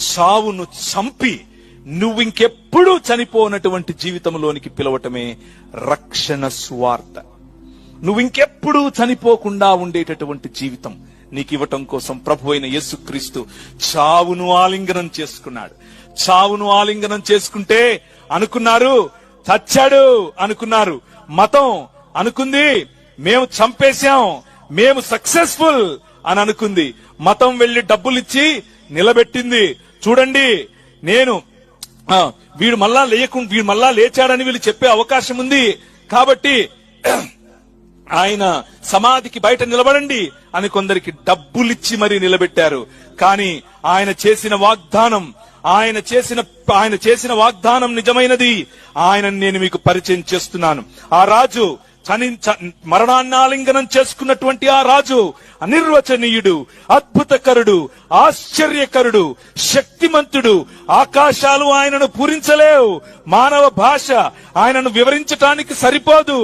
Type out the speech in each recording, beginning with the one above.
చావును చంపి నువ్వింకెప్పుడూ చనిపోనటువంటి జీవితంలోనికి పిలవటమే రక్షణ సువార్త. నువ్వింకెప్పుడూ చనిపోకుండా ఉండేటటువంటి జీవితం నీకు ఇవ్వటం కోసం ప్రభువైన యేసుక్రీస్తు చావును ఆలింగనం చేసుకున్నాడు. చావును ఆలింగనం చేసుకుంటే అనుకున్నారు చచ్చాడు అనుకున్నారు. మతం అనుకుంది మేము చంపేశాం, మేము సక్సెస్ఫుల్ అని అనుకుంది. మతం వెళ్లి డబ్బులిచ్చి నిలబెట్టింది. చూడండి, నేను వీడు మళ్ళా లేచాడని వీళ్ళు చెప్పే అవకాశం ఉంది కాబట్టి ఆయన సమాధికి బయట నిలబడండి అని కొందరికి డబ్బులిచ్చి మరీ నిలబెట్టారు. కానీ ఆయన చేసిన వాగ్దానం నిజమైనది. ఆయనను నేను మీకు పరిచయం చేస్తున్నాను. ఆ రాజు మరణాన్ని ఆలింగనం చేసుకున్నటువంటి ఆ రాజు అనిర్వచనీయుడు, అద్భుతకరుడు, ఆశ్చర్యకరుడు, శక్తిమంతుడు. ఆకాశాలు ఆయనను పూరించలేవు, మానవ భాష ఆయనను వివరించటానికి సరిపోదు,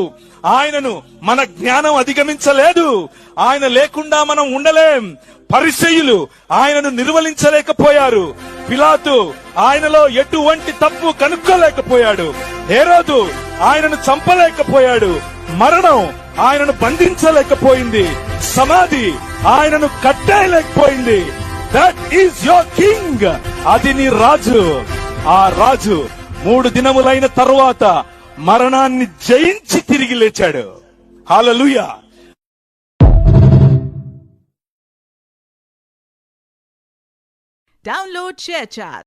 ఆయనను మన జ్ఞానం అధిగమించలేదు, ఆయన లేకుండా మనం ఉండలేం. పరిసయ్యులు ఆయనను నిర్వహించలేకపోయారు. పిలాతు ఆయనలో ఎటువంటి తప్పు కనుక్కోలేకపోయాడు. హేరోదు ఆయనను చంపలేకపోయాడు. మరణం ఆయనను బంధించలేకపోయింది. సమాధి ఆయనను కట్టేయలేకపోయింది. That is your king. అది నీ రాజు. ఆ రాజు 3 దినములైన తరువాత మరణాన్ని జయించి తిరిగి లేచాడు. హల్లెలూయా. Download ShareChat.